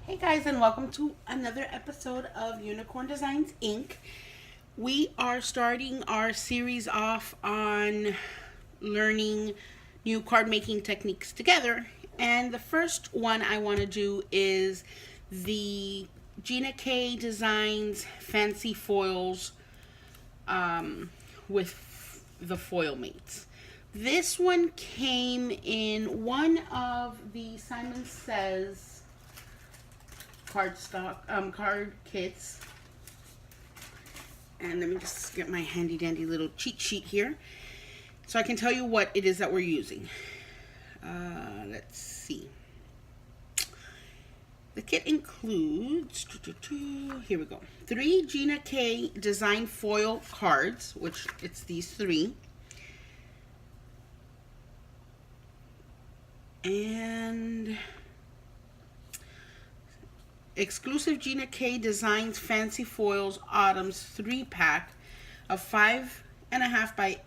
Hey guys, and welcome to another episode of Unicorn Designs Inc. We are starting our series off on learning new card making techniques together. And the first one I want to do is the Gina K Designs Fancy Foils with the foil mates. This one came in one of the Simon Says card kits. And let me just get my handy dandy little cheat sheet here so I can tell you what it is that we're using. Let's see. The kit includes, here we go, 3 Gina K design foil cards, which it's these 3. And exclusive Gina K Designs Fancy Foils Autumns 3-pack of 5.5 by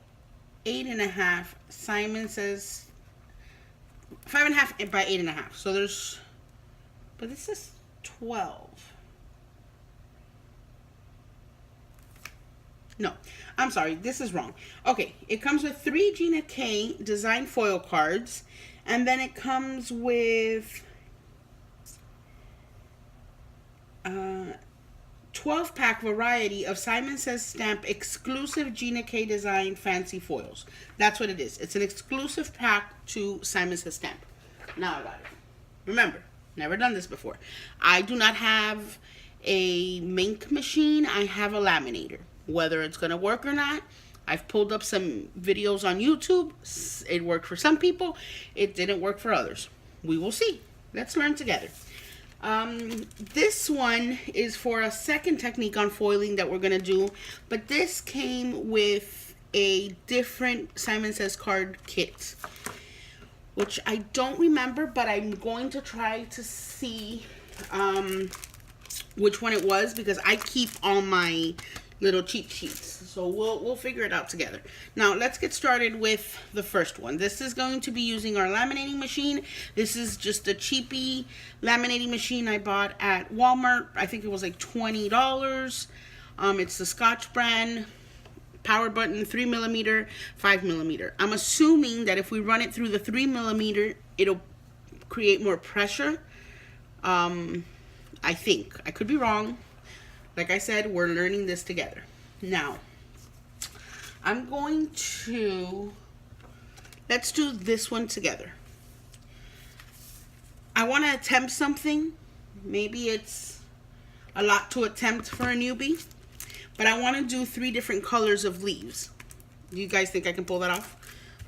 8.5. Simon Says 5.5 by 8.5. So there's, but this is 12. No, I'm sorry, this is wrong. Okay, it comes with 3 Gina K Design Foil cards, and then it comes with 12-pack variety of Simon Says stamp exclusive Gina K Design Fancy Foils. That's what it is. It's an exclusive pack to Simon Says stamp. Now I got it. Remember, never done this before. I do not have a mink machine. I have a laminator. Whether it's going to work or not, I've pulled up some videos on YouTube. It worked for some people. It didn't work for others. We will see. Let's learn together. This one is for a second technique on foiling that we're going to do, but this came with a different Simon Says card kit, which I don't remember, but I'm going to try to see which one it was, because I keep all my little cheat sheets, so we'll figure it out together. Now let's get started with the first one. This is going to be using our laminating machine. This is just a cheapy laminating machine I bought at Walmart. I think it was like $20. It's the Scotch brand, power button, 3mm, 5mm. I'm assuming that if we run it through the 3mm, it'll create more pressure. I think. I could be wrong. Like I said, we're learning this together. Now, I'm going to, let's do this one together. I want to attempt something. Maybe it's a lot to attempt for a newbie, but I want to do 3 different colors of leaves. Do you guys think I can pull that off?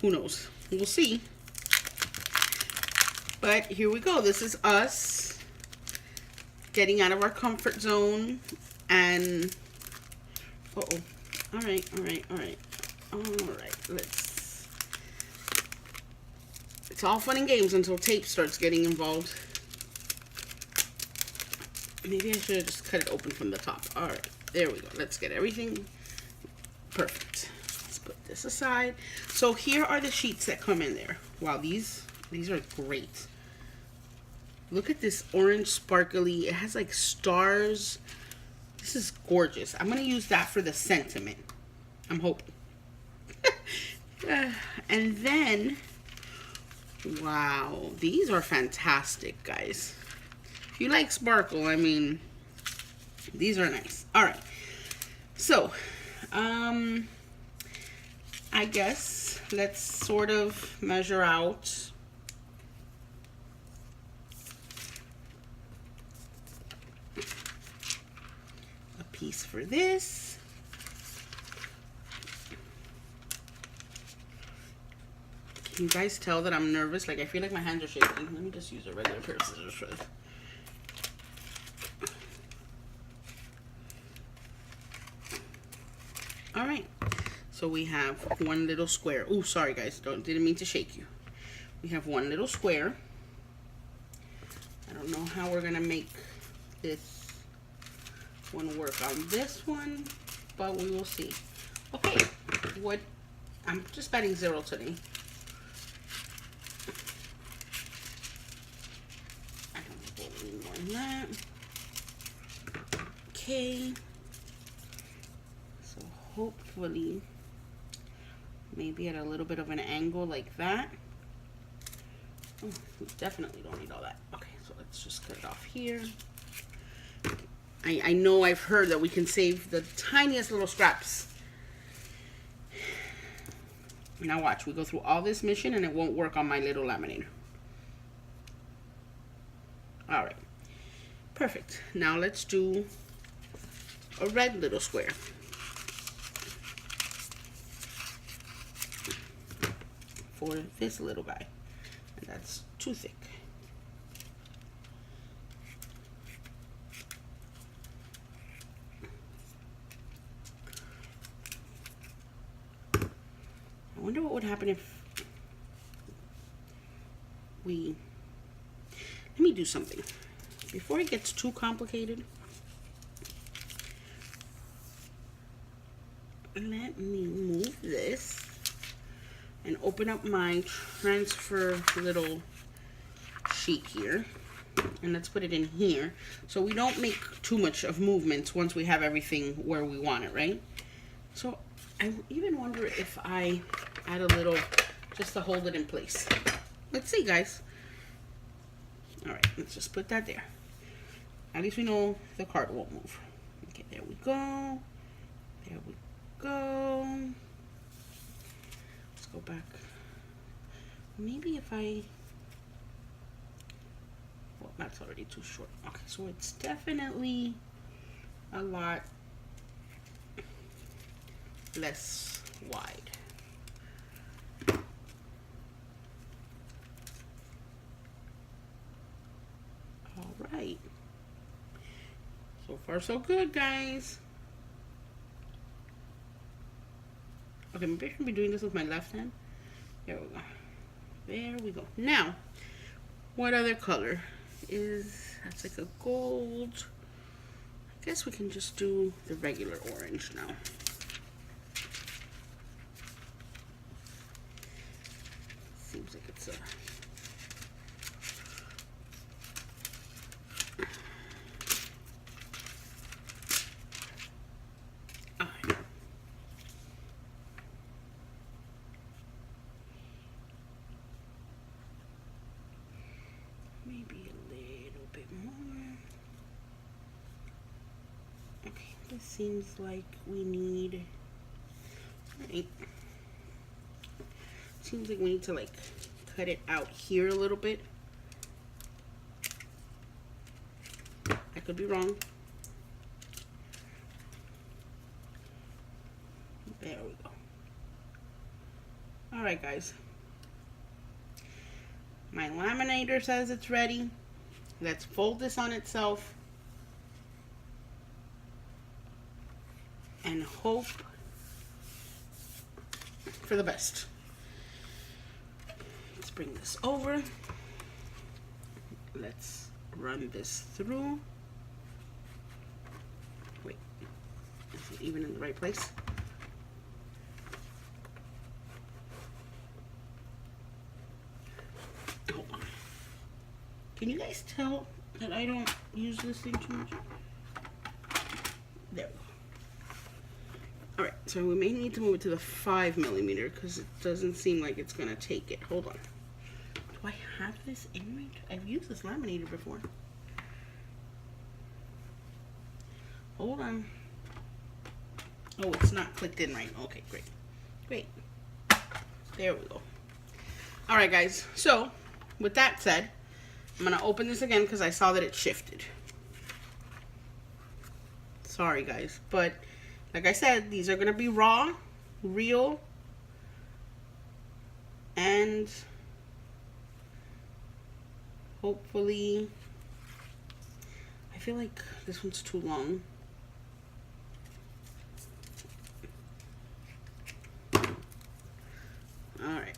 Who knows? We'll see. But here we go. This is us getting out of our comfort zone. And all right, let's, it's all fun and games until tape starts getting involved. Maybe I should have just cut it open from the top. All right, there we go. Let's get everything perfect. Let's put this aside. So here are the sheets that come in there. Wow, these are great. Look at this orange sparkly, it has like stars. This is gorgeous. I'm going to use that for the sentiment. I'm hoping. And then, wow, these are fantastic, guys. If you like sparkle, I mean, these are nice. All right. So, I guess let's sort of measure out. Piece for this. Can you guys tell that I'm nervous? Like, I feel like my hands are shaking. Let me just use a regular pair of scissors for this. All right. So we have one little square. Oh, sorry guys, didn't mean to shake you. We have one little square. I don't know how we're gonna make this one work on this one, but we will see. Okay, what, I'm just betting 0 today. I don't know. need more than that. Okay. So hopefully, maybe at a little bit of an angle like that. Oh, we definitely don't need all that. Okay, so let's just cut it off here. I know I've heard that we can save the tiniest little scraps. Now watch, we go through all this mission and it won't work on my little laminator. All right, perfect. Now let's do a red little square. For this little guy. And that's too thick. I wonder what would happen if we... Let me do something. Before it gets too complicated, let me move this and open up my transfer little sheet here. And let's put it in here so we don't make too much of movements once we have everything where we want it, right? So I even wonder if I add a little just to hold it in place. Let's see, guys. All right, let's just put that there. At least we know the card won't move. Okay, there we go. There we go. Let's go back. Maybe if I... Well, that's already too short. Okay, so it's definitely a lot less wide. All right. So far, so good, guys. Okay, maybe I should be doing this with my left hand. There we go. There we go. Now, what other color is... That's like a gold. I guess we can just do the regular orange now. Seems like it's a... Maybe a little bit more. Okay, this seems like we need... Right. Seems like we need to like cut it out here a little bit. I could be wrong. There we go. All right, guys. My laminator says it's ready. Let's fold this on itself and hope for the best. Let's bring this over. Let's run this through. Wait, is it even in the right place? Can you guys tell that I don't use this thing too much? There we go. Alright, so we may need to move it to the 5mm because it doesn't seem like it's going to take it. Hold on. Do I have this in range? I've used this laminator before. Hold on. Oh, it's not clicked in right. Okay, great. Great. There we go. Alright, guys. So, with that said, I'm going to open this again because I saw that it shifted. Sorry, guys. But, like I said, these are going to be raw, real, and hopefully... I feel like this one's too long. Alright.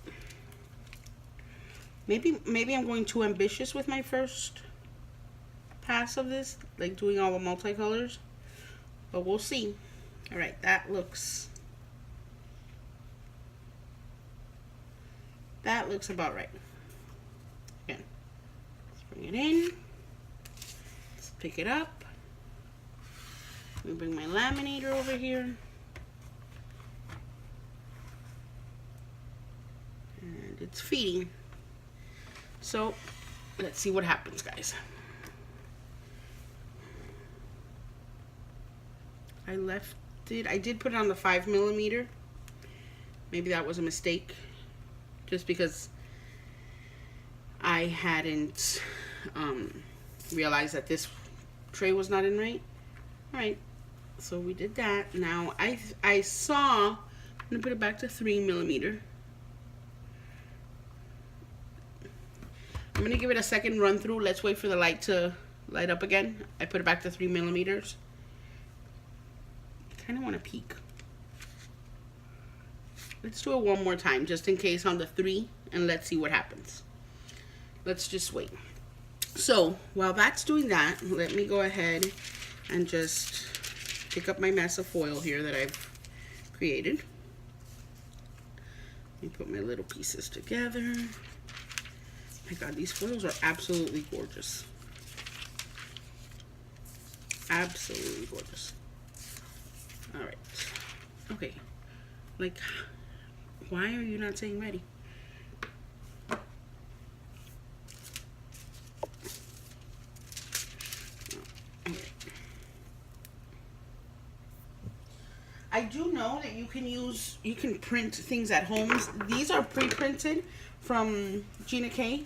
Maybe I'm going too ambitious with my first pass of this, like doing all the multicolors, but we'll see. All right, that looks about right. Again, let's bring it in. pick it up. Let me bring my laminator over here. And it's feeding. So let's see what happens, guys. I did put it on the 5mm. Maybe that was a mistake, just because I hadn't realized that this tray was not in right. All right, so we did that. Now I saw, I'm gonna put it back to 3mm. I'm gonna give it a second run through. Let's wait for the light to light up again. I put it back to 3mm. I kind of want to peek. Let's do it one more time, just in case, on the 3, and let's see what happens. Let's just wait. So while that's doing that, let me go ahead and just pick up my mess of foil here that I've created. Let me put my little pieces together. My God, these foils are absolutely gorgeous. Absolutely gorgeous. All right. Okay. Like, why are you not saying ready? I do know that you can print things at home. These are pre-printed from Gina K,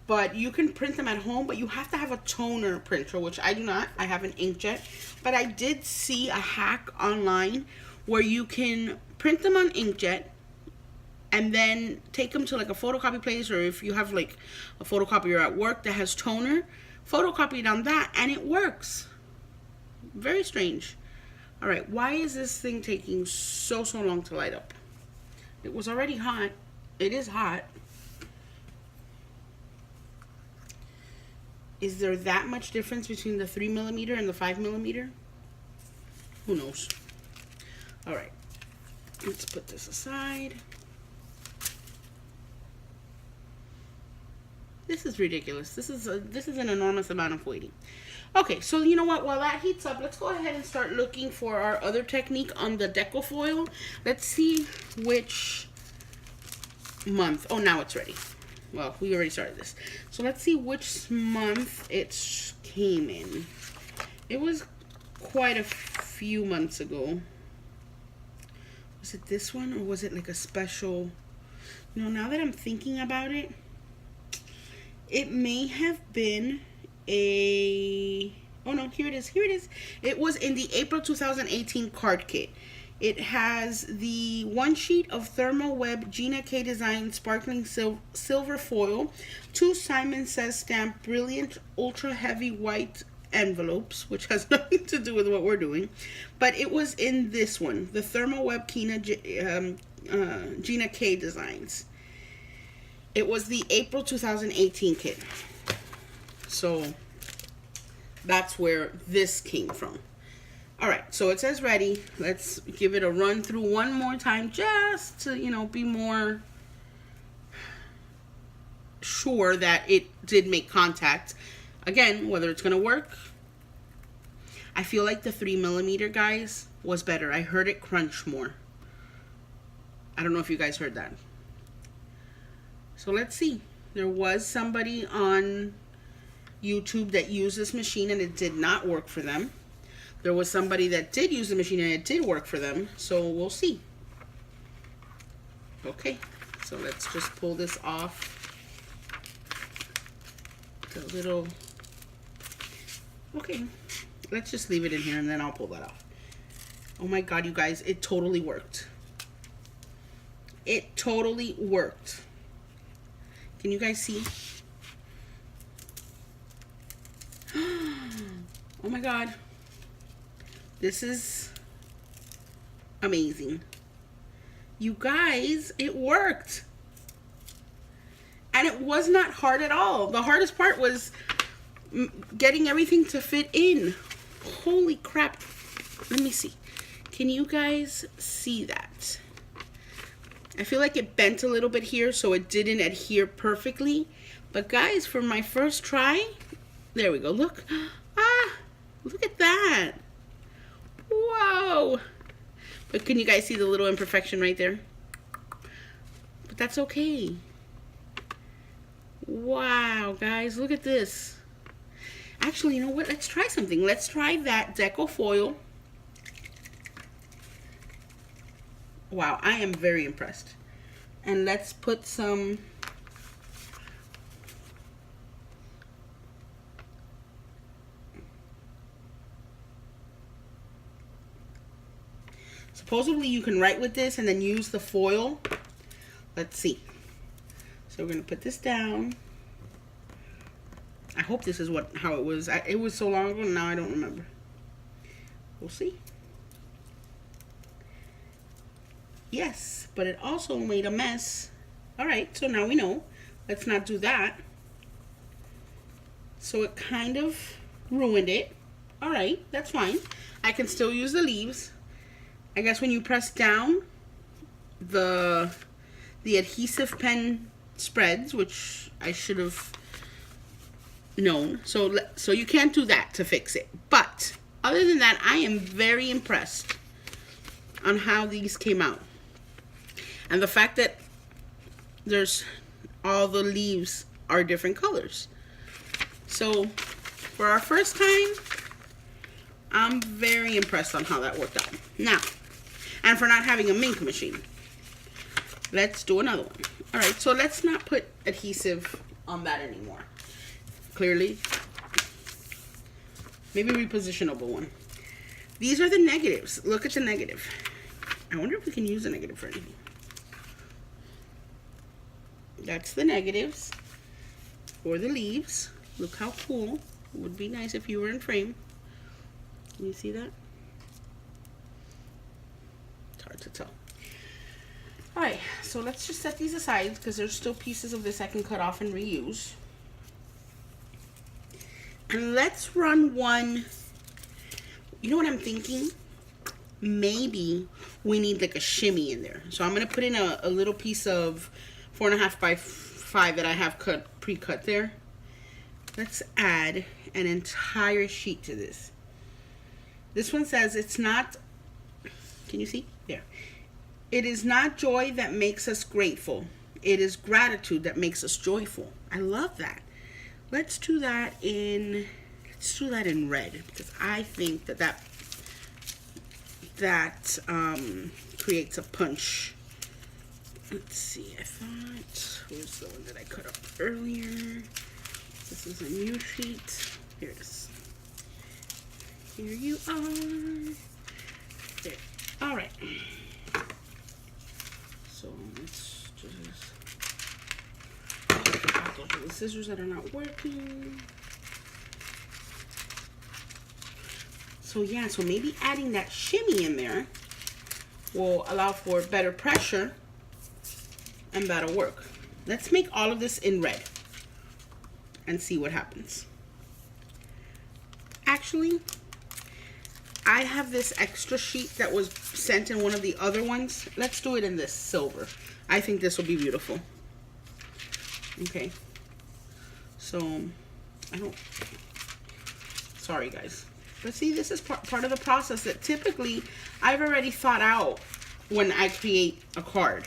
but you can print them at home, but you have to have a toner printer, which I do not. I have an inkjet, but I did see a hack online where you can print them on inkjet and then take them to like a photocopy place, or if you have like a photocopier at work that has toner, photocopy it on that and it works. Very strange. All right, why is this thing taking so long to light up? It was already hot. It is hot. Is there that much difference between the 3mm and the 5mm? Who knows? All right, let's put this aside. This is ridiculous. This is an enormous amount of waiting. Okay, so you know what? While that heats up, let's go ahead and start looking for our other technique on the deco foil. Let's see which month. Oh, now it's ready. Well, we already started this. So let's see which month it came in. It was quite a few months ago. Was it this one, or was it like a special? You know, now that I'm thinking about it, it may have been a... Oh no, here it is. Here it is. It was in the April 2018 card kit. It has the 1 sheet of Thermal Web Gina K design sparkling silver foil, 2 Simon Says stamp brilliant ultra heavy white envelopes, which has nothing to do with what we're doing, but it was in this one, the Thermal Web Gina K designs. It was the April 2018 kit. So that's where this came from. All right, so it says ready. Let's give it a run through one more time, just to, you know, be more sure that it did make contact. Again, whether it's gonna work. I feel like the 3mm, guys, was better. I heard it crunch more. I don't know if you guys heard that. So let's see. There was somebody on YouTube that used this machine and it did not work for them. There was somebody that did use the machine and it did work for them. So we'll see. Okay, so let's just pull this off. The little... Okay, let's just leave it in here and then I'll pull that off. Oh my God, you guys, it totally worked. It totally worked. Can you guys see? Oh my God. This is amazing. You guys, it worked. And it was not hard at all. The hardest part was getting everything to fit in. Holy crap. Let me see. Can you guys see that? I feel like it bent a little bit here, so it didn't adhere perfectly. But guys, for my first try, there we go. Look. Ah, Look at that. Whoa. But can you guys see the little imperfection right there? But that's okay. Wow, guys, look at this. Actually, you know what? Let's try something. Let's try that deco foil. Wow, I am very impressed. And let's put some supposedly you can write with this and then use the foil. Let's see. So we're gonna put this down. I hope this is how it was. It was so long ago, now I don't remember. We'll see. Yes, but it also made a mess. All right, so now we know. Let's not do that. So it kind of ruined it. All right, that's fine. I can still use the leaves. I guess when you press down, the adhesive pen spreads, which I should have known. So you can't do that to fix it. But other than that, I am very impressed on how these came out. And the fact that there's all the leaves are different colors. So for our first time, I'm very impressed on how that worked out. Now, and for not having a mink machine. Let's do another one. All right, so let's not put adhesive on that anymore. Clearly, maybe repositionable one. These are the negatives. Look at the negative. I wonder if we can use a negative for anything. That's the negatives for the leaves. Look how cool. It would be nice if you were in frame. Can you see that? It's hard to tell. All right, so let's just set these aside because there's still pieces of this I can cut off and reuse. And let's run one. You know what I'm thinking? Maybe we need like a shimmy in there. So I'm gonna put in a little piece of 4.5 by 5 that I have pre-cut there. Let's add an entire sheet to this. This one says it's not, can you see? There. It is not joy that makes us grateful. It is gratitude that makes us joyful. I love that. Let's do that in red because I think that creates a punch. Let's see, I thought, where's the one that I cut up earlier? This is a new sheet. Here it is. Here you are. There. All right. So let's just, those are the scissors that are not working. So yeah, so maybe adding that shimmy in there will allow for better pressure and that'll work. Let's make all of this in red and see what happens. Actually, I have this extra sheet that was sent in one of the other ones. Let's do it in this silver. I think this will be beautiful. Okay. So, sorry guys. But see, this is part of the process that typically I've already thought out when I create a card.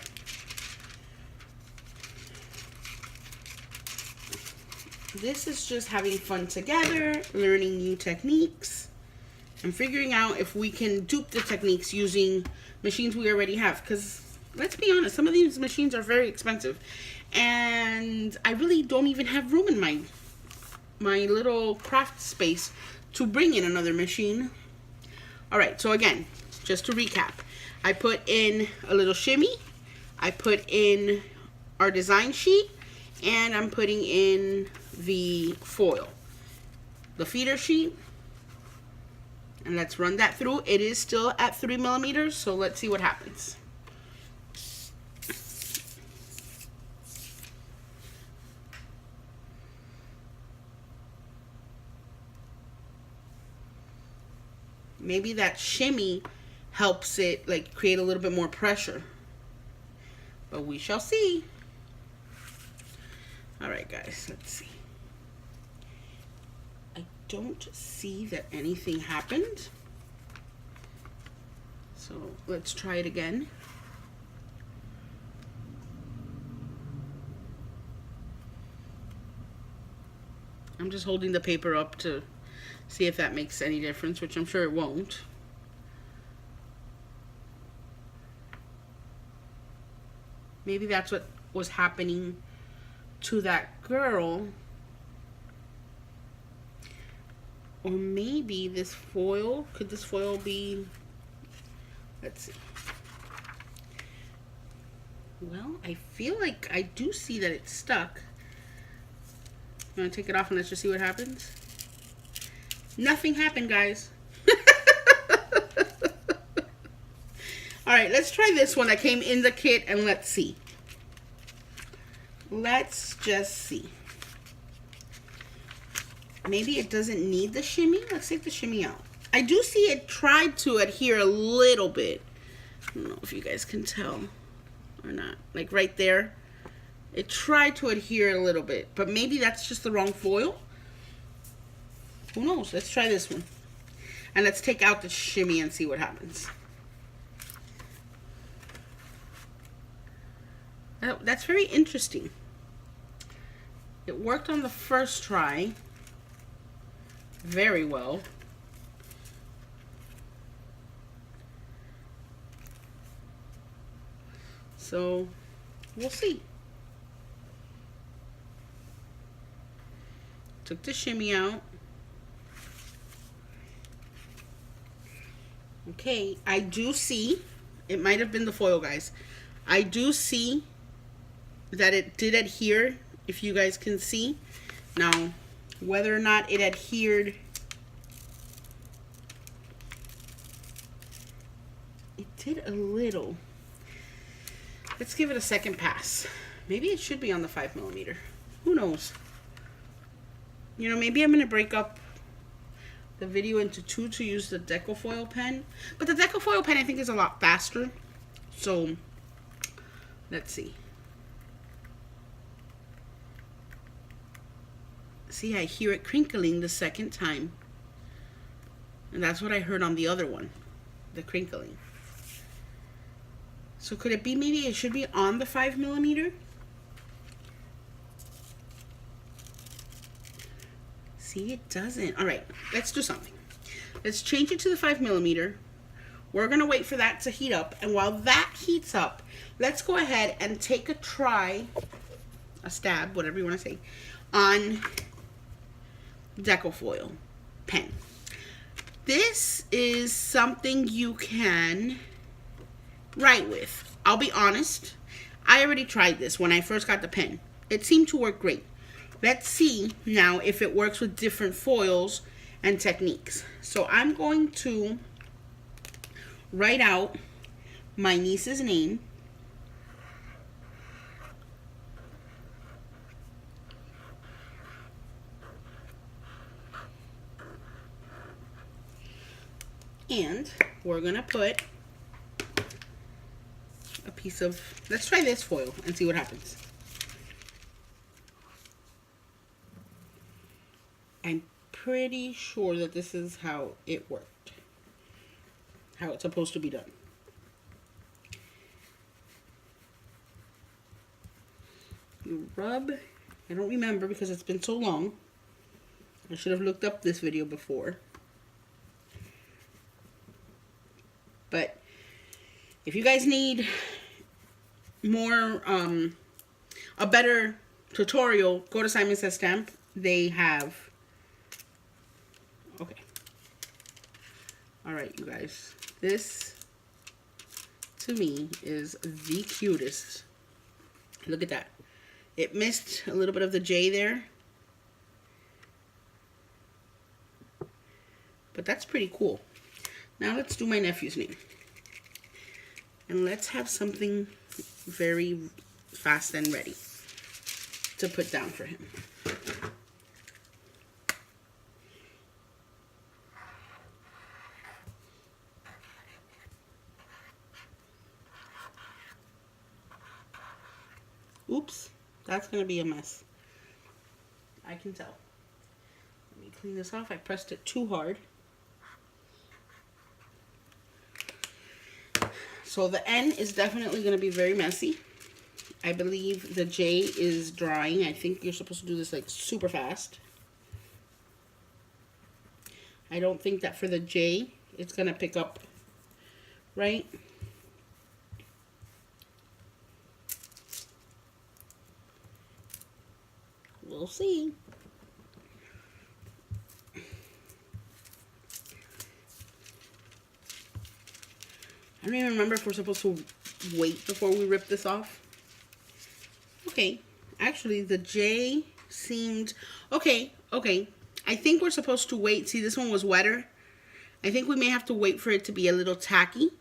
This is just having fun together, learning new techniques, and figuring out if we can dupe the techniques using machines we already have. Because let's be honest, some of these machines are very expensive, and I really don't even have room in my little craft space to bring in another machine. All right, so again, just to recap, I put in a little shimmy, I put in our design sheet, and I'm putting in the foil, the feeder sheet, and let's run that through. It is still at 3 millimeters, so let's see what happens. Maybe that shimmy helps it like create a little bit more pressure, but we shall see. All right guys, let's see. I don't see that anything happened. So let's try it again. I'm just holding the paper up to see if that makes any difference, which I'm sure it won't. Maybe that's what was happening to that girl. Or maybe this foil, could this foil be, let's see. Well, I feel like I do see that it's stuck. I'm gonna take it off and let's just see what happens. Nothing happened, guys. All right, let's try this one that came in the kit and let's see. Let's just see. Maybe it doesn't need the shimmy. Let's take the shimmy out. I do see it tried to adhere a little bit. I don't know if you guys can tell or not. Like right there. It tried to adhere a little bit, but maybe that's just the wrong foil. Who knows? Let's try this one. And let's take out the shimmy and see what happens. That's very interesting. It worked on the first try very well. So we'll see. Took the shimmy out. Okay, I do see, it might have been the foil, guys. I do see that it did adhere, if you guys can see. Now, whether or not it adhered, it did a little. Let's give it a second pass. Maybe it should be on the 5mm. Who knows? You know, maybe I'm going to break up the video into two to use the Decofoil pen. But the Decofoil pen I think is a lot faster. So, let's see. See, I hear it crinkling the second time. And that's what I heard on the other one. The crinkling. So could it be maybe it should be on the 5mm? See, it doesn't. All right, let's do something. Let's change it to the 5mm. We're gonna wait for that to heat up. And while that heats up, let's go ahead and take a try, a stab, whatever you wanna say, on Decofoil pen. This is something you can write with. I'll be honest, I already tried this when I first got the pen. It seemed to work great. Let's see now if it works with different foils and techniques. So I'm going to write out my niece's name. And we're gonna put a piece of, let's try this foil and see what happens. I'm pretty sure that this is how it worked. How it's supposed to be done. You rub, I don't remember because it's been so long. I should have looked up this video before. But if you guys need more, a better tutorial, go to Simon Says Stamp. They have, okay. All right, you guys, this to me is the cutest. Look at that. It missed a little bit of the J there. But that's pretty cool. Now let's do my nephew's name. And let's have something very fast and ready to put down for him. Oops, that's gonna be a mess. I can tell. Let me Clean this off. I pressed it too hard. So the N is definitely going to be very messy. I believe the J is drying. I think you're supposed to do this like super fast. I don't think that for the J, it's going to pick up right. We'll see. I don't even remember if we're supposed to wait before we rip this off. Okay, actually the J seemed, okay. I think we're supposed to wait. See, this one was wetter. I think we may have to wait for it to be a little tacky.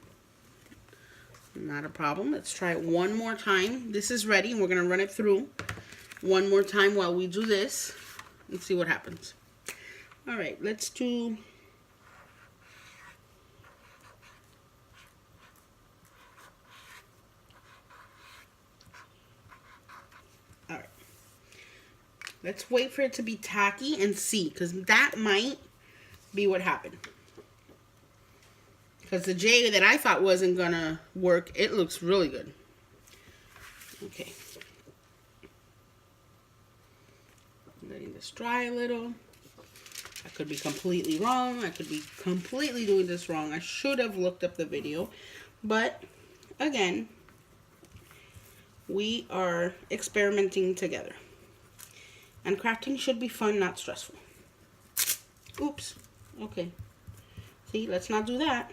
Not a problem. Let's try it one more time. This is ready, and we're gonna run it through one more time while we do this and see what happens. All right, let's do. Let's wait for it to be tacky and see, because that might be what happened. Because the J that I thought wasn't going to work, it looks really good. Okay. Letting this dry a little. I could be completely wrong. I could be completely doing this wrong. I should have looked up the video. But, again, we are experimenting together. And crafting should be fun, not stressful. Oops. Okay. See, let's not do that.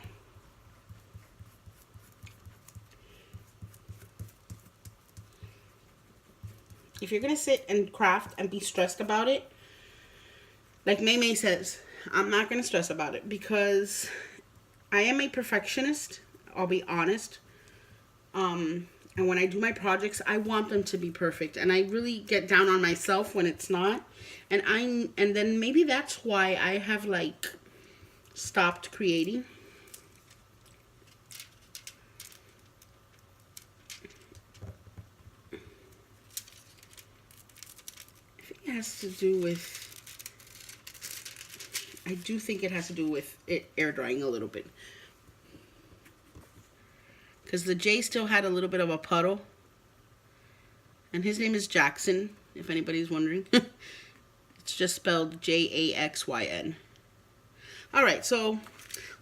If you're going to sit and craft and be stressed about it, like May says, I'm not going to stress about it because I am a perfectionist. I'll be honest. And when I do my projects, I want them to be perfect. And I really get down on myself when it's not. And then maybe that's why I have like stopped creating. I think it has to do with, I do think it has to do with it air drying a little bit. Because the J still had a little bit of a puddle. And his name is Jackson, if anybody's wondering. It's just spelled Jaxyn. Alright, so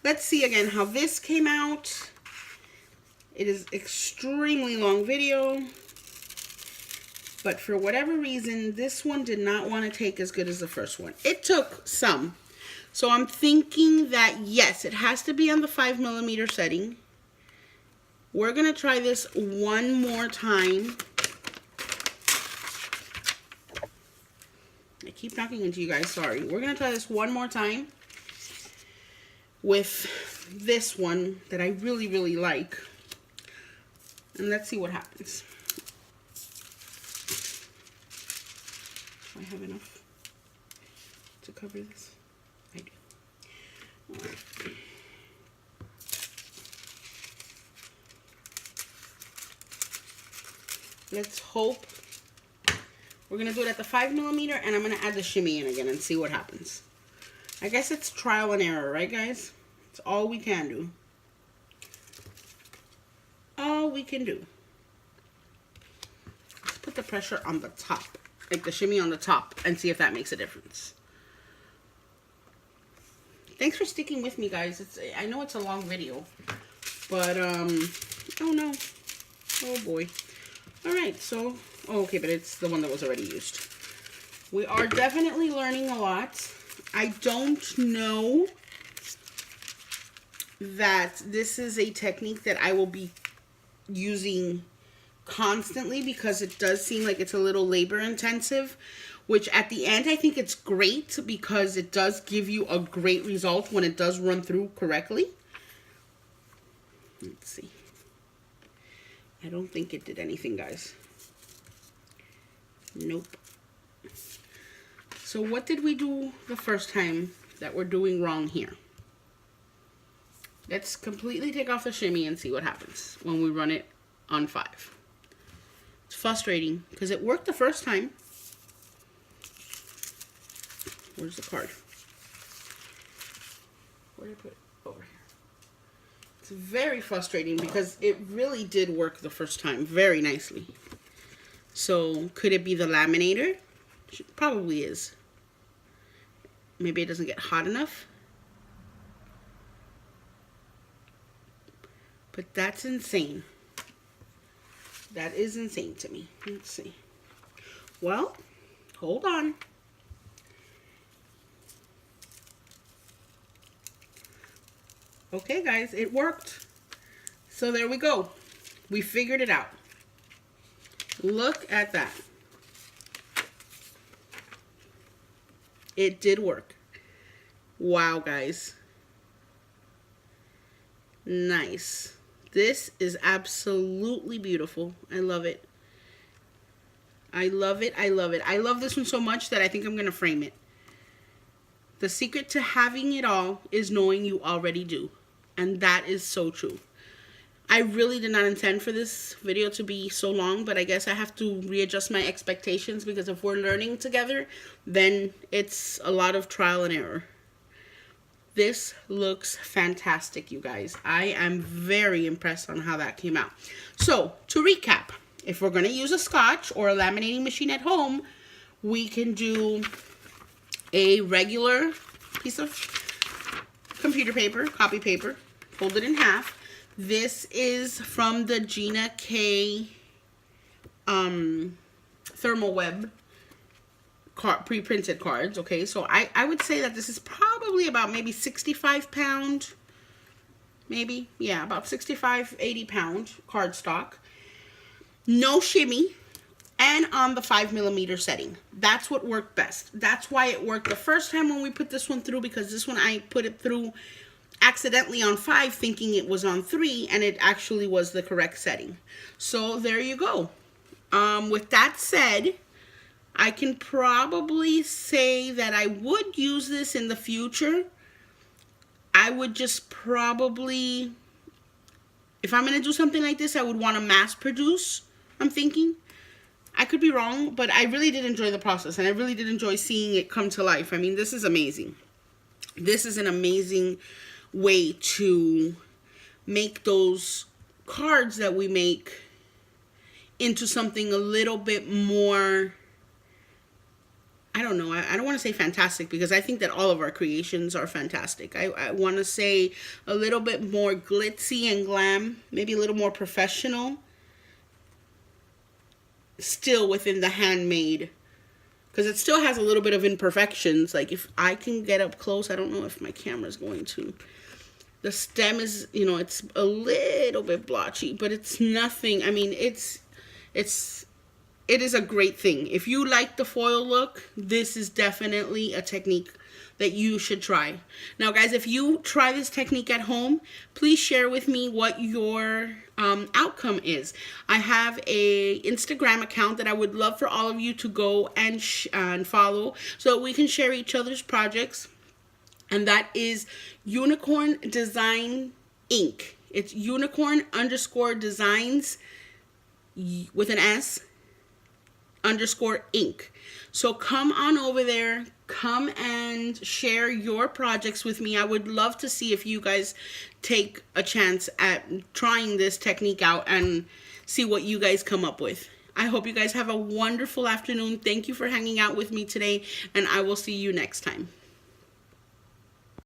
let's see again how this came out. It is extremely long video. But for whatever reason, this one did not want to take as good as the first one. It took some. So I'm thinking that, yes, it has to be on the 5mm setting. We're going to try this one more time. I keep knocking into you guys, sorry. We're going to try this one more time with this one that I really, really like. And let's see what happens. Do I have enough to cover this? I do. All right. Let's hope. We're going to do it at the 5mm, and I'm going to add the shimmy in again and see what happens. I guess it's trial and error, right, guys? It's all we can do. All we can do. Let's put the pressure on the top, like the shimmy on the top, and see if that makes a difference. Thanks for sticking with me, guys. I know it's a long video, but, oh no. Oh boy. Alright, so, oh, okay, but it's the one that was already used. We are definitely learning a lot. I don't know that this is a technique that I will be using constantly because it does seem like it's a little labor intensive, which at the end I think it's great because it does give you a great result when it does run through correctly. Let's see. I don't think it did anything, guys. Nope. So what did we do the first time that we're doing wrong here? Let's completely take off the shimmy and see what happens when we run it on 5. It's frustrating because it worked the first time. Where's the card? Where did I put it? Over here. It's very frustrating because it really did work the first time very nicely. So could it be the laminator? It probably is. Maybe it doesn't get hot enough. But that's insane. That is insane to me. Let's see. Well, hold on. Okay, guys, it worked. So there we go. We figured it out. Look at that. It did work. Wow, guys. Nice. This is absolutely beautiful. I love it. I love it. I love it. I love this one so much that I think I'm going to frame it. The secret to having it all is knowing you already do. And that is so true. I really did not intend for this video to be so long, but I guess I have to readjust my expectations because if we're learning together, then it's a lot of trial and error. This looks fantastic, you guys. I am very impressed on how that came out. So, to recap, if we're going to use a Scotch or a laminating machine at home, we can do a regular piece of computer paper, copy paper, fold it in half. This is from the Gina K thermal web pre-printed cards. Okay, so I would say that this is probably about maybe 65 pound, maybe, yeah, about 65, 80 pound cardstock. No shimmy, and on the 5mm setting. That's what worked best. That's why it worked the first time when we put this one through, because this one I put it through accidentally on 5 thinking it was on 3, and it actually was the correct setting. So there you go. With that said, I can probably say that I would use this in the future. I would just probably, if I'm going to do something like this, I would want to mass produce, I'm thinking. I could be wrong, but I really did enjoy the process, and I really did enjoy seeing it come to life. I mean, this is amazing. This is an amazing way to make those cards that we make into something a little bit more, I don't know, I don't want to say fantastic, because I think that all of our creations are fantastic. I want to say a little bit more glitzy and glam, maybe a little more professional, still within the handmade, because it still has a little bit of imperfections. Like, if I can get up close, I don't know if my camera's going to. The stem is, you know, it's a little bit blotchy, but it's nothing. I mean, it is a great thing. If you like the foil look, this is definitely a technique that you should try. Now, guys, if you try this technique at home, please share with me what your outcome is. I have a Instagram account that I would love for all of you to go and follow, so that we can share each other's projects. And that is Unicorn Design Inc. It's unicorn_designs with an S _Inc. So come on over there, come and share your projects with me. I would love to see if you guys take a chance at trying this technique out and see what you guys come up with. I hope you guys have a wonderful afternoon. Thank you for hanging out with me today, and I will see you next time.